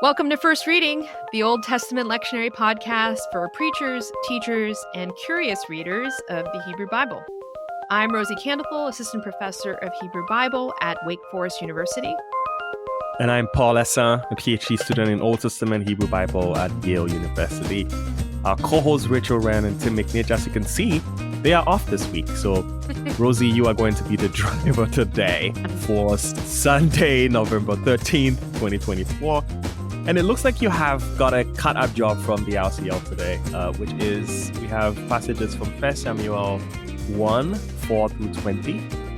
Welcome to First Reading, the Old Testament lectionary podcast for preachers, teachers, and curious readers of the Hebrew Bible. I'm Rosy, Assistant Professor of Hebrew Bible at Wake Forest University. And I'm Paul Essin, a PhD student in Old Testament Hebrew Bible at Yale University. Our co-hosts Rachel Wren and Tim McNich, as you can see, they are off this week. So, Rosie, you are going to be the driver today for Sunday, November 13th, 2024. And it looks like you have got a cut-up job from the RCL today, which is we have passages from 1 Samuel 1, 4 through 20.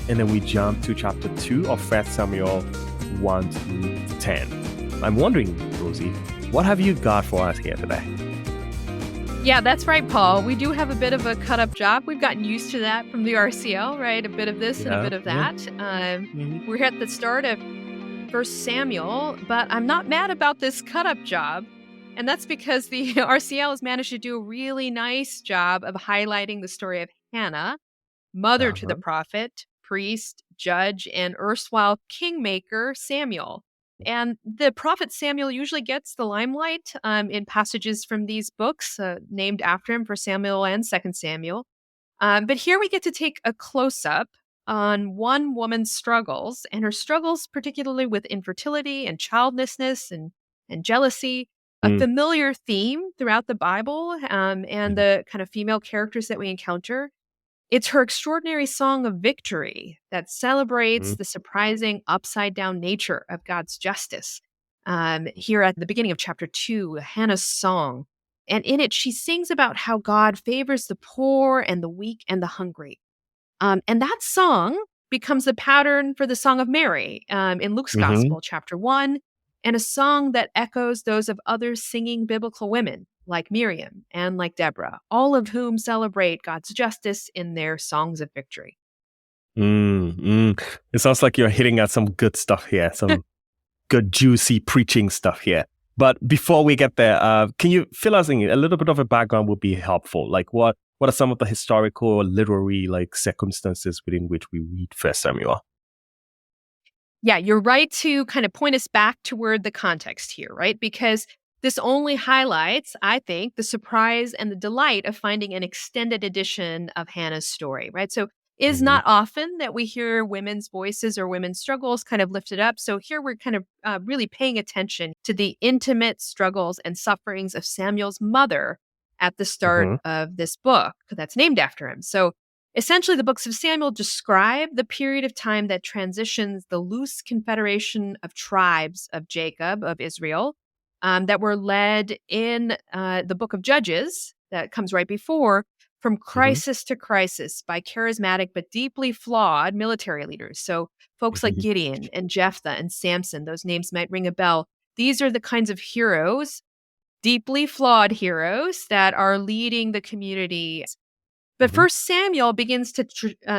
And then we jump to chapter 2 of 1 Samuel 1 to 10. I'm wondering, Rosie, what have you got for us here today? Yeah, that's right, Paul. We do have a bit of a cut-up job. We've gotten used to that from the RCL, right? A bit of this and a bit of that. We're at the start of 1 Samuel, but I'm not mad about this cut-up job. And that's because the RCL has managed to do a really nice job of highlighting the story of Hannah, mother to the prophet, priest, judge, and erstwhile kingmaker Samuel. And the prophet Samuel usually gets the limelight in passages from these books named after him, for Samuel and 2 Samuel. But here we get to take a close-up on one woman's struggles, and her struggles particularly with infertility and childlessness and jealousy, a familiar theme throughout the Bible and the kind of female characters that we encounter. It's her extraordinary song of victory that celebrates the surprising upside-down nature of God's justice. Here at the beginning of chapter 2, Hannah's song. And in it, she sings about how God favors the poor and the weak and the hungry. And that song becomes the pattern for the Song of Mary in Luke's Gospel, chapter 1, and a song that echoes those of other singing biblical women, like Miriam and like Deborah, all of whom celebrate God's justice in their songs of victory. It sounds like you're hitting at some good stuff here, some good, juicy preaching stuff here. But before we get there, can you fill us in? A little bit of a background would be helpful. Like what are some of the historical or literary circumstances within which we read 1 Samuel? Yeah, you're right to kind of point us back toward the context here, right? Because this only highlights, I think, the surprise and the delight of finding an extended edition of Hannah's story, right? So it is not often that we hear women's voices or women's struggles kind of lifted up. So here we're kind of really paying attention to the intimate struggles and sufferings of Samuel's mother at the start of this book that's named after him. So essentially, the books of Samuel describe the period of time that transitions the loose confederation of tribes of Jacob, of Israel, that were led in the book of Judges that comes right before, from crisis to crisis by charismatic but deeply flawed military leaders. So folks like Gideon and Jephthah and Samson, those names might ring a bell. These are the kinds of heroes, deeply flawed heroes, that are leading the community. But First Samuel begins to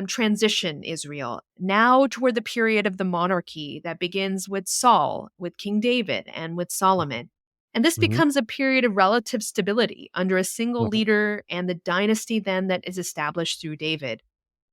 transition Israel now toward the period of the monarchy that begins with Saul, with King David, and with Solomon. And this becomes a period of relative stability under a single leader and the dynasty then that is established through David.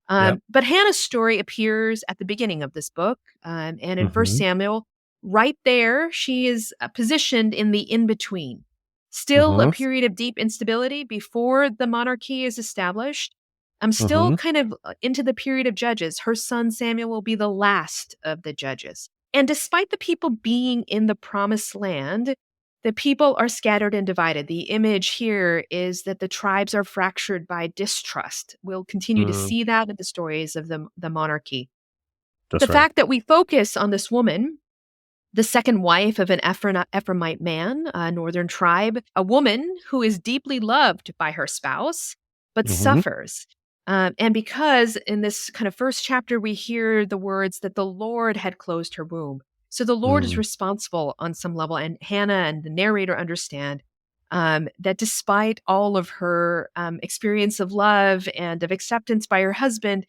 But Hannah's story appears at the beginning of this book. And in 1 Samuel, right there, she is positioned in the in-between. Still a period of deep instability before the monarchy is established. I'm still kind of into the period of Judges. Her son Samuel will be the last of the judges. And despite the people being in the promised land, the people are scattered and divided. The image here is that the tribes are fractured by distrust. We'll continue to see that in the stories of the monarchy. The fact that we focus on this woman, the second wife of an Ephraimite man, a northern tribe, a woman who is deeply loved by her spouse, but suffers. And because in this kind of first chapter, we hear the words that the Lord had closed her womb. So the Lord is responsible on some level. And Hannah and the narrator understand that despite all of her experience of love and of acceptance by her husband,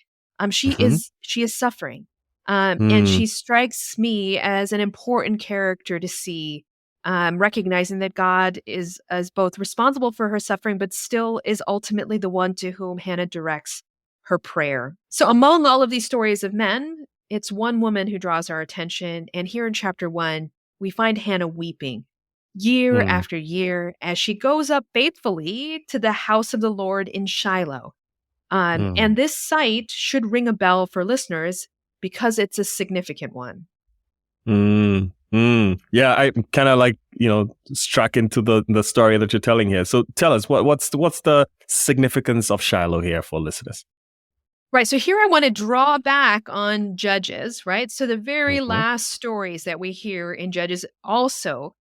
she is suffering. And she strikes me as an important character to see, recognizing that God is both responsible for her suffering, but still is ultimately the one to whom Hannah directs her prayer. So among all of these stories of men, it's one woman who draws our attention. And here in chapter 1, we find Hannah weeping. year Mm, after year as she goes up faithfully to the house of the Lord in Shiloh. And mm, this site should ring a bell for listeners because it's a significant one. Yeah, I kind of like, struck into the story that you're telling here. So tell us what's the significance of Shiloh here for listeners? Right. So here I want to draw back on Judges, right? So the very Mm-hmm, last stories that we hear in Judges also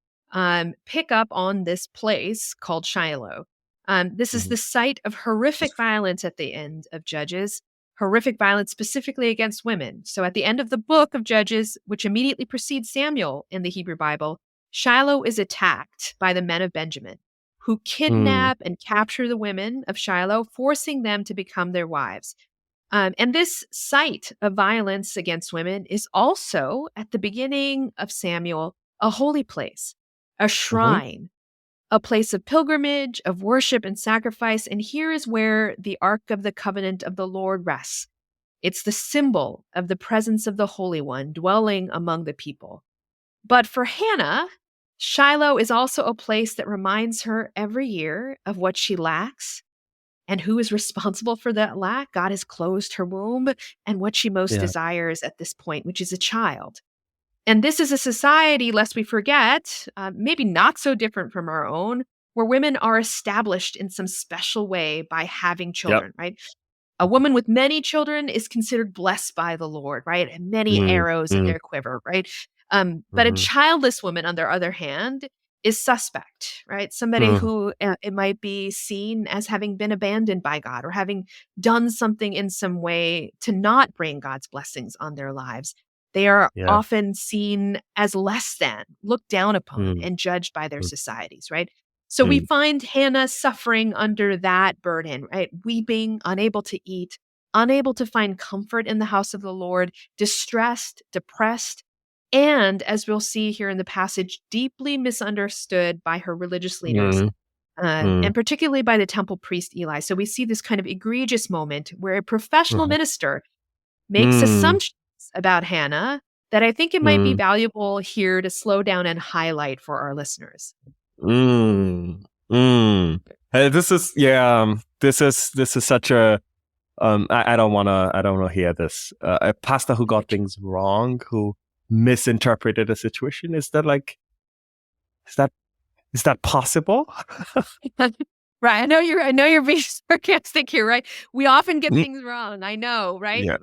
pick up on this place called Shiloh. This is mm-hmm, the site of horrific violence at the end of Judges, horrific violence specifically against women. So at the end of the book of Judges, which immediately precedes Samuel in the Hebrew Bible, Shiloh is attacked by the men of Benjamin, who mm, kidnap and capture the women of Shiloh, forcing them to become their wives. And this site of violence against women is also, at the beginning of Samuel, a holy place, a mm-hmm, shrine, a place of pilgrimage, of worship and sacrifice. And here is where the Ark of the Covenant of the Lord rests. It's the symbol of the presence of the Holy One dwelling among the people. But for Hannah, Shiloh is also a place that reminds her every year of what she lacks and who is responsible for that lack. God has closed her womb and what she most yeah, desires at this point, which is a child. And this is a society, lest we forget, maybe not so different from our own, where women are established in some special way by having yep, children, right? A woman with many children is considered blessed by the Lord, right? And many mm, arrows in mm, their quiver, right? But a mm-hmm, childless woman, on the other hand, is suspect, right? Somebody mm, who it might be seen as having been abandoned by God or having done something in some way to not bring God's blessings on their lives. They are yeah, often seen as less than, looked down upon, mm, and judged by their mm, societies, right? So we mm, find Hannah suffering under that burden, right? Weeping, unable to eat, unable to find comfort in the house of the Lord, distressed, depressed, and as we'll see here in the passage, deeply misunderstood by her religious leaders, mm, mm, and particularly by the temple priest Eli. So we see this kind of egregious moment where a professional mhm, minister makes mm, assumptions about Hannah that I think it might be mm, valuable here to slow down and highlight for our listeners. mm, mm. This is yeah. This is such a I don't wanna hear this. A pastor who got things wrong, who misinterpreted a situation. Is that is that possible? Right. I know you're being sarcastic here, right? We often get Mm, things wrong. I know, right? yeah.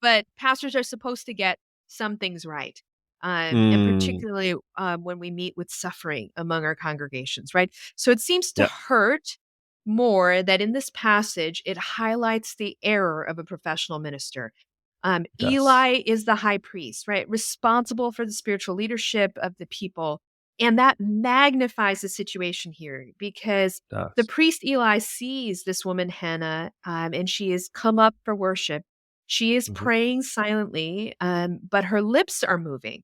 But pastors are supposed to get some things right. And Mm, particularly when we meet with suffering among our congregations, right? So it seems to yeah. hurt more that in this passage, it highlights the error of a professional minister. It does. Eli is the high priest, right? Responsible for the spiritual leadership of the people. And that magnifies the situation here because It the does. priest Eli sees this woman, Hannah, and she has come up for worship. She is Hmm. praying silently, but her lips are moving.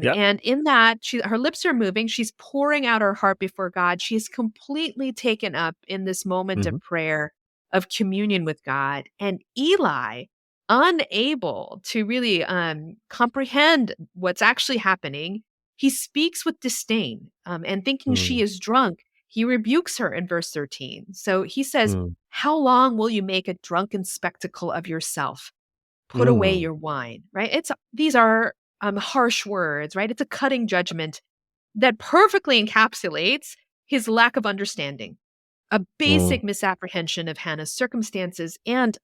Yeah. And in that, her lips are moving. She's pouring out her heart before God. She is completely taken up in this moment Hmm. of prayer, of communion with God. And Eli, unable to really comprehend what's actually happening, he speaks with disdain, and thinking she Mm, is drunk, he rebukes her in verse 13. So he says, mm, "How long will you make a drunken spectacle of yourself? Put away mm, your wine." Right? These are harsh words, right? It's a cutting judgment that perfectly encapsulates his lack of understanding, a mm, basic misapprehension of Hannah's circumstances, and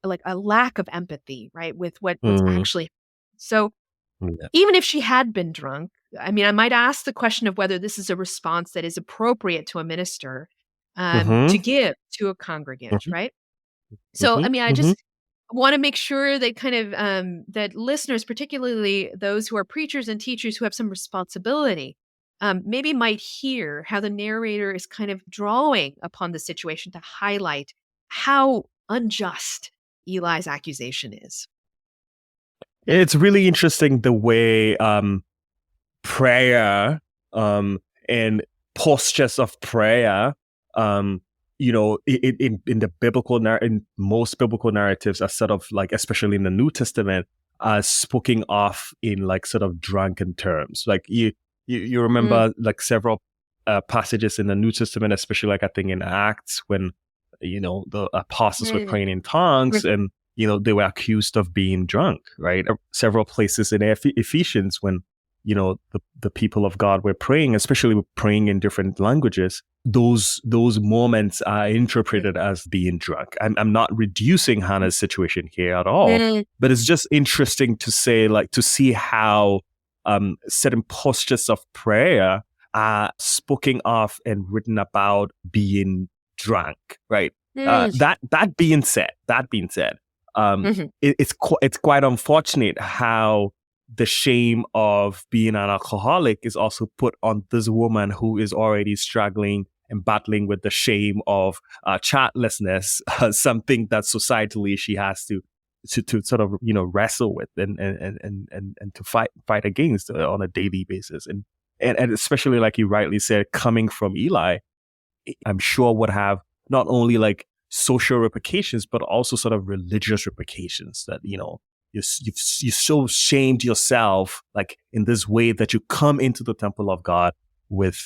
like a lack of empathy, right, with what's mm, actually. So yeah. even if she had been drunk, I mean, I might ask the question of whether this is a response that is appropriate to a minister, Hmm. to give to a congregant, Hmm. right? So, Hmm. I mean, I Hmm. just wanna make sure that kind of, that listeners, particularly those who are preachers and teachers who have some responsibility, maybe might hear how the narrator is kind of drawing upon the situation to highlight how unjust Eli's accusation is. It's really interesting the way prayer and postures of prayer um in the in most biblical narratives are sort of like, especially in the New Testament, are spoken of in like sort of drunken terms. Like You Mm. remember like several passages in the New Testament, especially like I think in Acts when the apostles were Mm. praying in tongues and they were accused of being drunk, right? Several places in Ephesians when the people of God were praying, especially praying in different languages. Those moments are interpreted as being drunk. I'm not reducing Hannah's situation here at all, Mm. but it's just interesting to say, like, to see how certain postures of prayer are spoken of and written about being drunk, right? Mm. That being said, Mhm. it's quite unfortunate how the shame of being an alcoholic is also put on this woman who is already struggling and battling with the shame of childlessness, something that societally she has to sort of wrestle with and to fight against on a daily basis, and especially like you rightly said, coming from Eli, I'm sure would have not only like social repercussions, but also sort of religious repercussions that, you so shamed yourself like in this way that you come into the temple of God with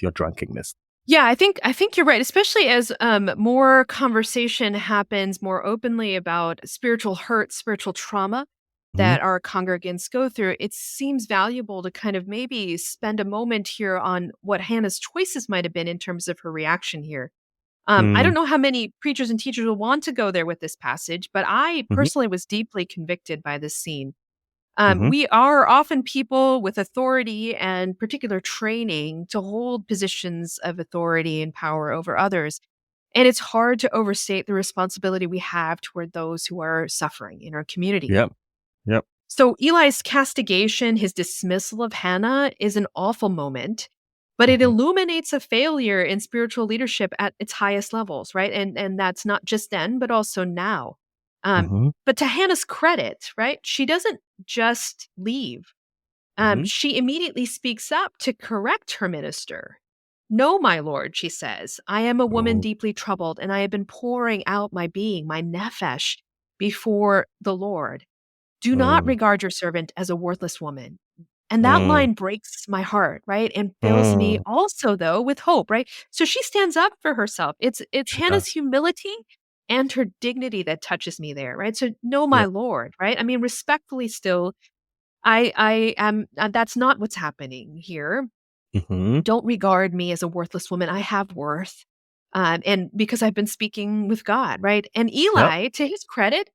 your drunkenness. Yeah, I think you're right, especially as more conversation happens more openly about spiritual hurt, spiritual trauma Mm-hmm. that our congregants go through. It seems valuable to kind of maybe spend a moment here on what Hannah's choices might have been in terms of her reaction here. I don't know how many preachers and teachers will want to go there with this passage, but I Mm-hmm. personally was deeply convicted by this scene. Mm-hmm. We are often people with authority and particular training to hold positions of authority and power over others. And it's hard to overstate the responsibility we have toward those who are suffering in our community. Yep. Yep. So Eli's castigation, his dismissal of Hannah, is an awful moment, but it Mm-hmm. illuminates a failure in spiritual leadership at its highest levels, right? And that's not just then, but also now. Um, Mm-hmm. but to Hannah's credit, right? She doesn't just leave. Mm-hmm. She immediately speaks up to correct her minister. No, my lord, she says, I am a woman Oh. deeply troubled, and I have been pouring out my being, my nephesh, before the Lord. Do not Mm. regard your servant as a worthless woman. And that Mm. line breaks my heart, right? And fills me Mm. also though with hope, right? So she stands up for herself. It's She Hannah's does. humility and her dignity that touches me there, right? So no, my Yep. lord, right? I mean, respectfully still, I am that's not what's happening here. Mm-hmm. Don't regard me as a worthless woman. I have worth. And because I've been speaking with God, right? And Yep. Eli, to his credit,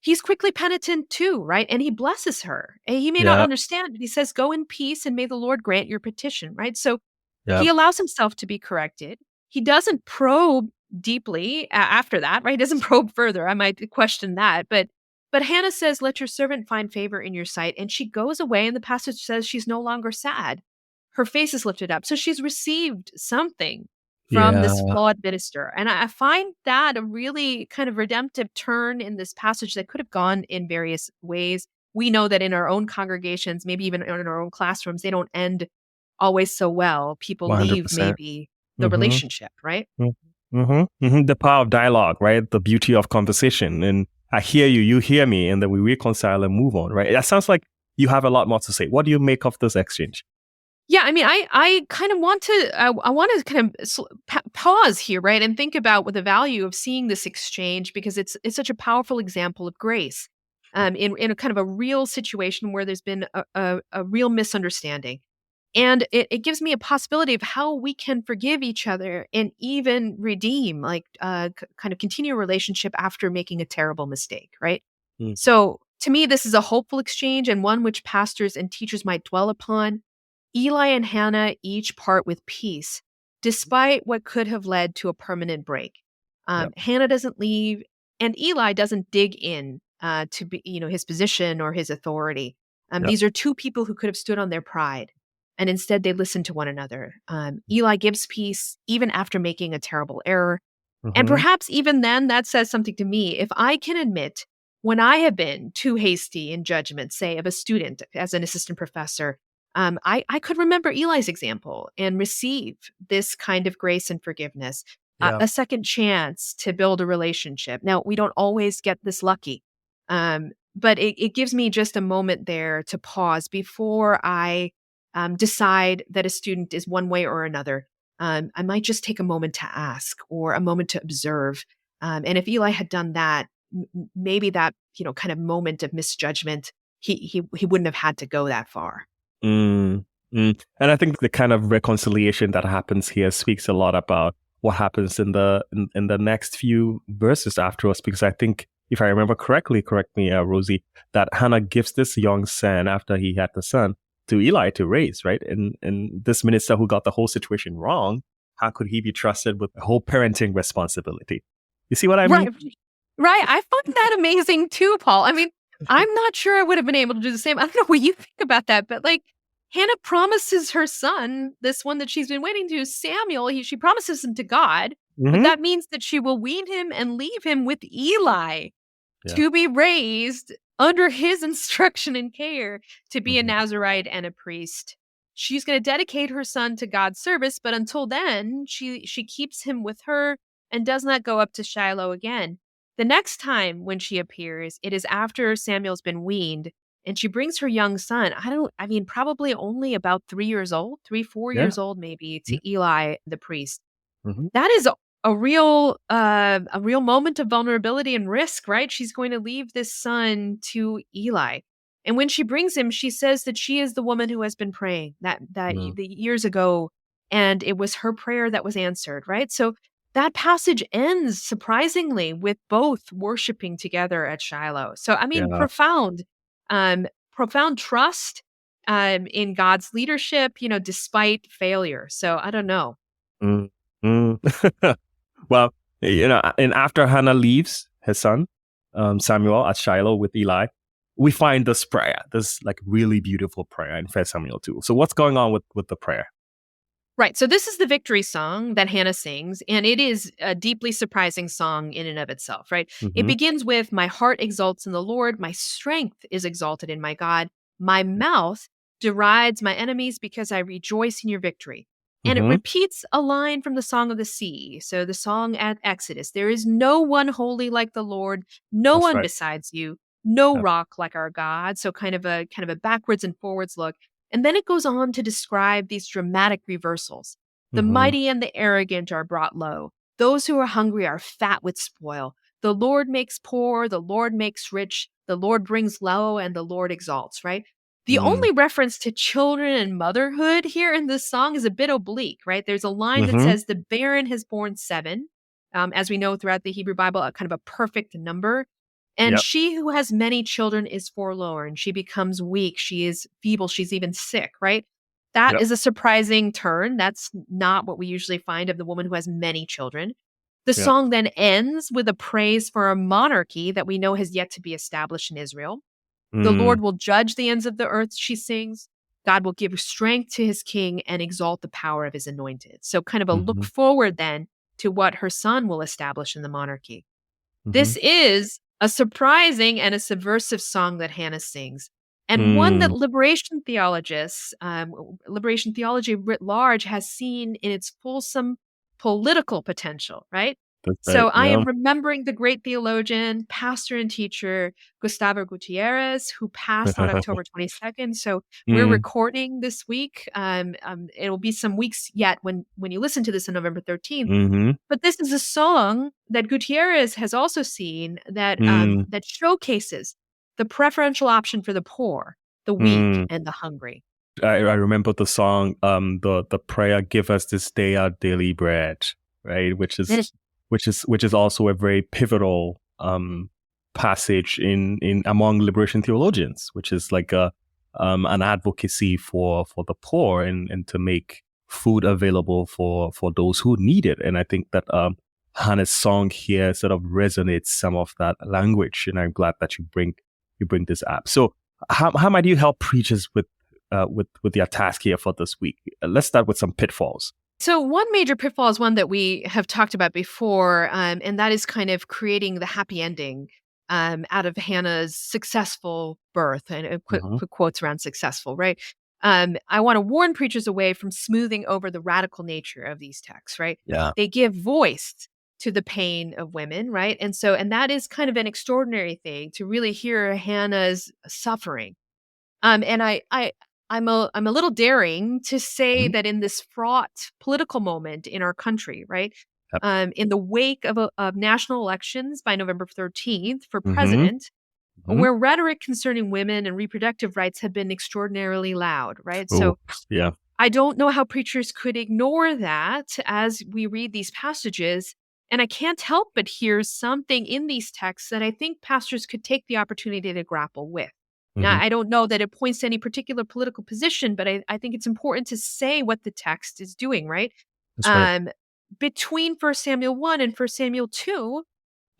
he's quickly penitent too, right? And he blesses her. And he may not Yep. understand, but he says, Go in peace and may the Lord grant your petition, right? So he Yep. allows himself to be corrected. He doesn't probe deeply after that, right? He doesn't probe further. I might question that, but Hannah says, "Let your servant find favor in your sight," and she goes away. And the passage says she's no longer sad. Her face is lifted up, so she's received something from this Yeah. flawed minister. And I find that a really kind of redemptive turn in this passage that could have gone in various ways. We know that in our own congregations, maybe even in our own classrooms, they don't end always so well. People leave 100%. maybe the relationship, right? Mm-hmm. Mm-hmm. The power of dialogue, right? The beauty of conversation. And I hear you, you hear me, and then we reconcile and move on, right? That sounds like you have a lot more to say. What do you make of this exchange? Yeah, I mean, I kind of want to I want to kind of pause here, right, and think about what the value of seeing this exchange because it's such a powerful example of grace, in a kind of a real situation where there's been a real misunderstanding, and it gives me a possibility of how we can forgive each other and even redeem, like, kind of continue a relationship after making a terrible mistake, right? Mm. So to me, this is a hopeful exchange and one which pastors and teachers might dwell upon. Eli and Hannah each part with peace, despite what could have led to a permanent break. Yep. Hannah doesn't leave, and Eli doesn't dig in to be, his position or his authority. Yep. These are two people who could have stood on their pride, and instead they listen to one another. Eli gives peace even after making a terrible error, and Mm-hmm. perhaps even then, that says something to me. If I can admit when I have been too hasty in judgment, say, of a student as an assistant professor, I could remember Eli's example and receive this kind of grace and forgiveness, Yeah. a second chance to build a relationship. Now, we don't always get this lucky, but it gives me just a moment there to pause before I decide that a student is one way or another, I might just take a moment to ask or a moment to observe. And if Eli had done that, maybe that kind of moment of misjudgment, he wouldn't have had to go that far. Mm, And I think the kind of reconciliation that happens here speaks a lot about what happens in the next few verses after us, because I think, if I remember correctly, correct me, Rosie, that Hannah gives this young son after he had the son to Eli to raise, right? And this minister who got the whole situation wrong, how could he be trusted with the whole parenting responsibility? You see what I mean? Right. Right. I find that amazing too, Paul. I mean, I'm not sure I would have been able to do the same. I don't know what you think about that, but like Hannah promises her son, this one that she's been waiting to, Samuel, she promises him to God, but Mm-hmm. that means that she will wean him and leave him with Eli Yeah. to be raised under his instruction and care to be a Mm-hmm. Nazarite and a priest. She's going to dedicate her son to God's service, but until then, she keeps him with her and does not go up to Shiloh again. The next time when she appears, it is after Samuel's been weaned, and she brings her young son. I mean, probably only about 3 years old, 3, 4 years Yeah. old, maybe, Yeah. to Eli the priest. Mm-hmm. That is a real moment of vulnerability and risk, right? She's going to leave this son to Eli. And when she brings him, she says that she is the woman who has been praying the years ago, and it was her prayer that was answered, right? So that passage ends surprisingly with both worshiping together at Shiloh. So I mean, Yeah. profound trust in God's leadership, despite failure. So I don't know. Mm, mm. Well, and after Hannah leaves her son, Samuel at Shiloh with Eli, we find this prayer, this like really beautiful prayer in 1 Samuel 2. So what's going on with the prayer? Right. So this is the victory song that Hannah sings, and it is a deeply surprising song in and of itself, right? It Mm-hmm. begins with, "My heart exalts in the Lord, my strength is exalted in my God. My mouth derides my enemies because I rejoice in your victory." And it Mm-hmm. repeats a line from the Song of the Sea. So the song at Exodus, "There is no one holy like the Lord, no That's one right. besides you, no Yeah. rock like our God." So kind of a backwards and forwards look. And then it goes on to describe these dramatic reversals. "The Mm-hmm. mighty and the arrogant are brought low. Those who are hungry are fat with spoil. The Lord makes poor, the Lord makes rich, the Lord brings low, and the Lord exalts," right? The Mm-hmm. only reference to children and motherhood here in this song is a bit oblique, right? There's a line that Mm-hmm. says, "The barren has borne seven." As we know throughout the Hebrew Bible, a kind of a perfect number. "And Yep. she who has many children is forlorn. She becomes weak. She is feeble. She's even sick," right? That Yep. is a surprising turn. That's not what we usually find of the woman who has many children. The Yep. song then ends with a praise for a monarchy that we know has yet to be established in Israel. "The Mm, Lord will judge the ends of the earth," she sings. "God will give strength to his king and exalt the power of his anointed." So, kind of a look mm-hmm. forward then to what her son will establish in the monarchy. Mm-hmm. This is a surprising and a subversive song that Hannah sings, and one that Mm, liberation theology writ large, has seen in its fulsome political potential, right? that's right. So I Yeah. am remembering the great theologian, pastor, and teacher Gustavo Gutierrez, who passed on October 22nd. So we're Mm, recording this week. It'll be some weeks yet when you listen to this on November 13th. mm-hmm. But this is a song that Gutierrez has also seen Mm, that showcases the preferential option for the poor, the weak, mm. and the hungry. I remember the song, the prayer, "Give us this day our daily bread," right? That is Which is also a very pivotal passage in among liberation theologians, which is like a an advocacy for the poor and to make food available for those who need it. And I think that Hannah's song here sort of resonates some of that language, and I'm glad that you bring this up. So how might you help preachers with their task here for this week? Let's start with some pitfalls. So, one major pitfall is one that we have talked about before, and that is kind of creating the happy ending out of Hannah's successful birth, and Hmm. put quotes around successful, right? I want to warn preachers away from smoothing over the radical nature of these texts, right? Yeah. They give voice to the pain of women, right? And that is kind of an extraordinary thing to really hear Hannah's suffering. And I'm a little daring to say Mhm. that in this fraught political moment in our country, right? Yep. In the wake of national elections by November 13th for Mhm. president, Mhm. where rhetoric concerning women and reproductive rights have been extraordinarily loud, right? Oh, So yeah. I don't know how preachers could ignore that as we read these passages. And I can't help but hear something in these texts that I think pastors could take the opportunity to grapple with. Now, Mhm. I don't know that it points to any particular political position, but I think it's important to say what the text is doing, right? That's right. Um, Between First Samuel 1 and First Samuel 2,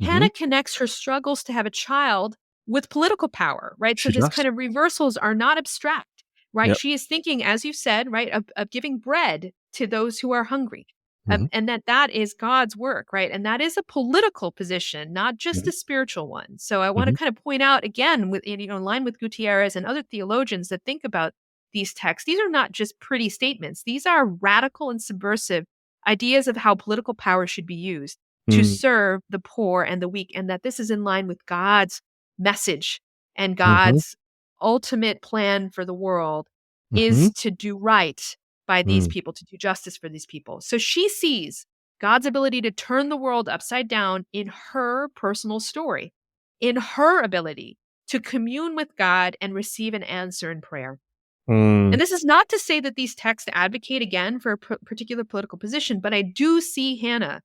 Mhm. Hannah connects her struggles to have a child with political power, right? So She this does. kind of reversals are not abstract, right? Yep. She is thinking, as you said, right, of giving bread to those who are hungry. Mhm. And that is God's work, right? And that is a political position, not just Mhm. a spiritual one. So I want to Mhm. kind of point out again, with in line with Gutierrez and other theologians that think about these texts. These are not just pretty statements; these are radical and subversive ideas of how political power should be used to Mm. serve the poor and the weak, and that this is in line with God's message and Mhm. God's ultimate plan for the world is Mhm. to do right by these Mm. people, to do justice for these people. So she sees God's ability to turn the world upside down in her personal story, in her ability to commune with God and receive an answer in prayer. Mm. And this is not to say that these texts advocate again for a particular political position, but I do see Hannah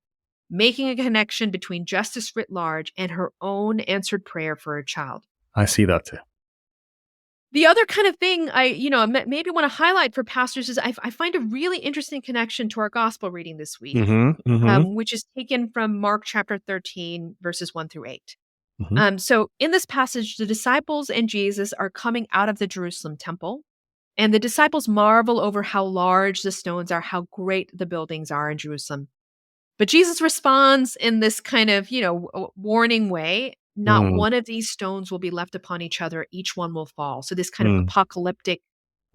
making a connection between justice writ large and her own answered prayer for her child. I see that too. The other kind of thing maybe want to highlight for pastors is I find a really interesting connection to our gospel reading this week, Mhm. Mhm. which is taken from Mark chapter 13, verses 1 through 8. Mhm. So in this passage, the disciples and Jesus are coming out of the Jerusalem temple, and the disciples marvel over how large the stones are, how great the buildings are in Jerusalem. But Jesus responds in this kind of, warning way. Not Mm. one of these stones will be left upon each other. Each one will fall. So this kind of Mm. apocalyptic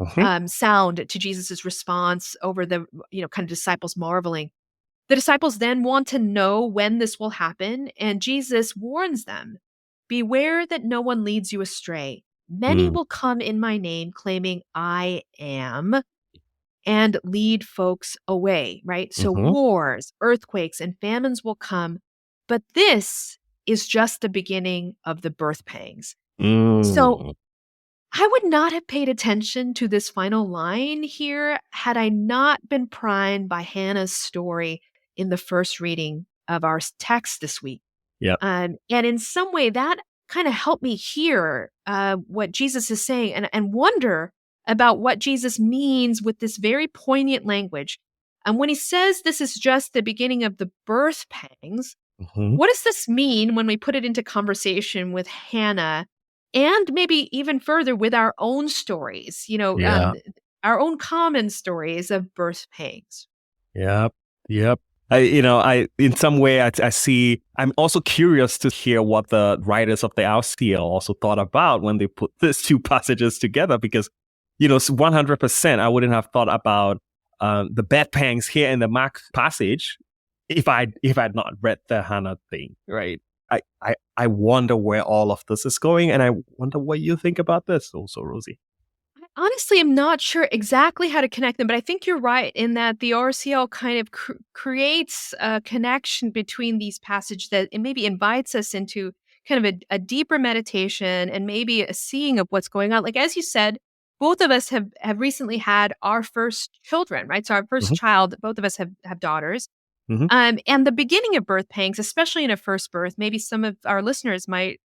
Mhm. sound to Jesus's response over the, kind of disciples marveling. The disciples then want to know when this will happen. And Jesus warns them, beware that no one leads you astray. Many Mm. will come in my name claiming I am and lead folks away, right? So Mhm. wars, earthquakes, and famines will come, but this is just the beginning of the birth pangs. So Mm. I would not have paid attention to this final line here had I not been primed by Hannah's story in the first reading of our text this week. Yep. And in some way, that kind of helped me hear what Jesus is saying and wonder about what Jesus means with this very poignant language. And when he says this is just the beginning of the birth pangs, Mhm. what does this mean when we put it into conversation with Hannah and maybe even further with our own stories, Yeah. our own common stories of birth pangs? Yep. Yep. I in some way I see. I'm also curious to hear what the writers of the RCL also thought about when they put these two passages together, because 100% I wouldn't have thought about the bed pangs here in the Mark passage if I'd not read the Hannah thing, right? I wonder where all of this is going, and I wonder what you think about this also, Rosie. Honestly, I'm not sure exactly how to connect them, but I think you're right in that the RCL kind of creates a connection between these passages that it maybe invites us into kind of a deeper meditation and maybe a seeing of what's going on. Like as you said, both of us have recently had our first children, right? So our first Hmm. child, both of us have daughters. Hmm. And the beginning of birth pangs, especially in a first birth, maybe some of our listeners might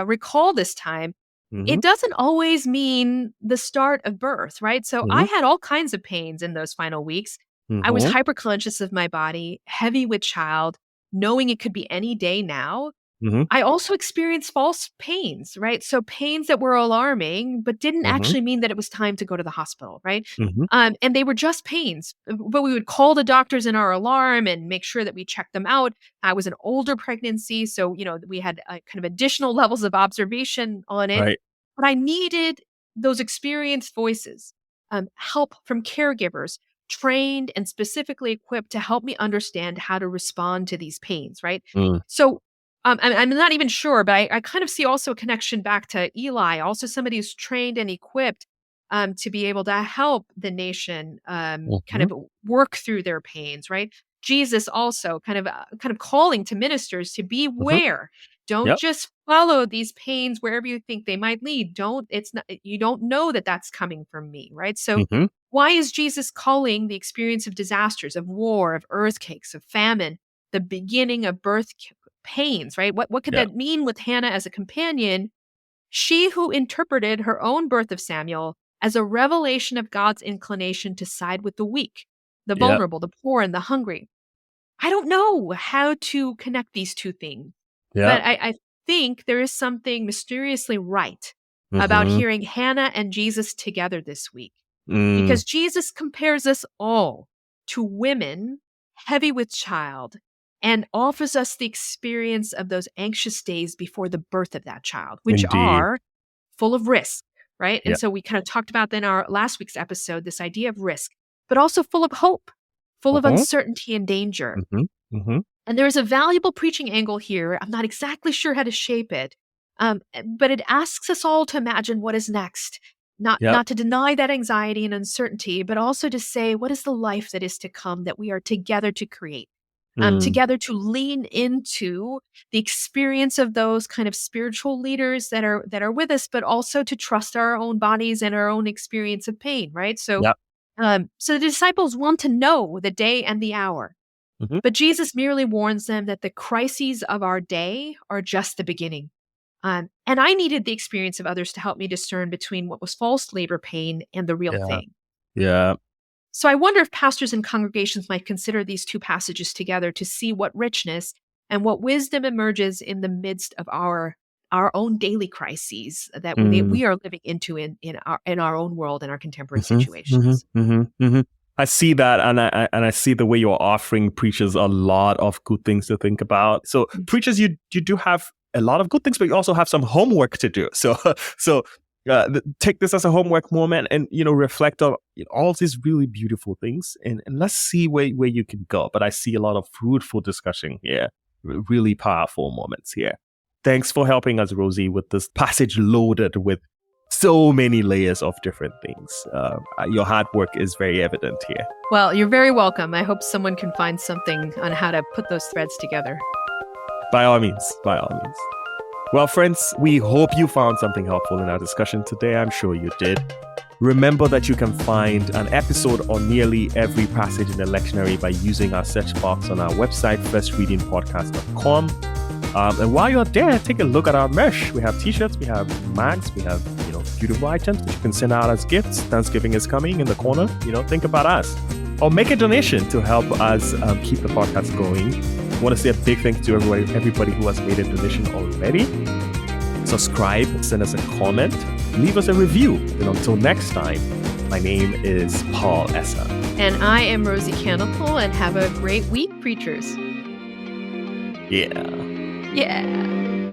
recall this time, Hmm. it doesn't always mean the start of birth, right? So I Hmm. had all kinds of pains in those final weeks. I was Hmm. hyper conscious of my body, heavy with child, knowing it could be any day now. Hmm. I also experienced false pains, right? So pains that were alarming, but didn't Hmm. actually mean that it was time to go to the hospital, right? Hmm. And they were just pains, but we would call the doctors in our alarm and make sure that we checked them out. I was an older pregnancy, so we had kind of additional levels of observation on it. Right. But I needed those experienced voices, help from caregivers trained and specifically equipped to help me understand how to respond to these pains, right? Mm. So I'm not even sure, but I kind of see also a connection back to Eli, also somebody who's trained and equipped to be able to help the nation kind Mm-hmm. of work through their pains, right? Jesus also kind of calling to ministers to Mm-hmm. beware. Don't Yep. just follow these pains wherever you think they might lead. Don't it's not you don't know that that's coming from me, right? So Mm-hmm. why is Jesus calling the experience of disasters, of war, of earthquakes, of famine, the beginning of pains, right? What could Yeah. that mean with Hannah as a companion? She who interpreted her own birth of Samuel as a revelation of God's inclination to side with the weak, the Yeah. vulnerable, the poor, and the hungry. I don't know how to connect these two things, Yeah. but I think there is something mysteriously right about Mm-hmm. hearing Hannah and Jesus together this week, Mm, because Jesus compares us all to women heavy with child and offers us the experience of those anxious days before the birth of that child, which indeed. are full of risk, right? Yeah. And so we kind of talked about in our last week's episode this idea of risk, but also full of hope, full of Mm-hmm. uncertainty and danger. Mm-hmm. Mm-hmm. And there is a valuable preaching angle here. I'm not exactly sure how to shape it, but it asks us all to imagine what is next. Yeah. Not to deny that anxiety and uncertainty, but also to say, what is the life that is to come that we are together to create? Mm, Together to lean into the experience of those kind of spiritual leaders that are with us, but also to trust our own bodies and our own experience of pain, right? So, yeah. so the disciples want to know the day and the hour, Mm-hmm. but Jesus merely warns them that the crises of our day are just the beginning. And I needed the experience of others to help me discern between what was false labor pain and the real Yeah. thing. Yeah. So I wonder if pastors and congregations might consider these two passages together to see what richness and what wisdom emerges in the midst of our own daily crises that Mm, we are living into in our own world and our contemporary mm-hmm. Mm-hmm. situations. Mm-hmm. Mm-hmm. I see that, and I see the way you're offering preachers a lot of good things to think about. So preachers, you do have a lot of good things, but you also have some homework to do. So so take this as a homework moment, and reflect on all these really beautiful things, and let's see where you can go. But I see a lot of fruitful discussion here, really powerful moments here. Thanks for helping us, Rosy, with this passage loaded with so many layers of different things. Your hard work is very evident here. Well, you're very welcome. I hope someone can find something on how to put those threads together. By all means, by all means. Well, friends, we hope you found something helpful in our discussion today. I'm sure you did. Remember that you can find an episode on nearly every passage in the lectionary by using our search box on our website, firstreadingpodcast.com. And while you're there, take a look at our merch. We have t-shirts, we have mags, we have beautiful items that you can send out as gifts. Thanksgiving is coming in the corner. Think about us. Or make a donation to help us keep the podcast going. I want to say a big thank you to everybody who has made a donation already. Subscribe, send us a comment, leave us a review. And until next time, my name is Paul Essa. And I am Rosy Candlepool, and have a great week, preachers. Yeah. Yeah.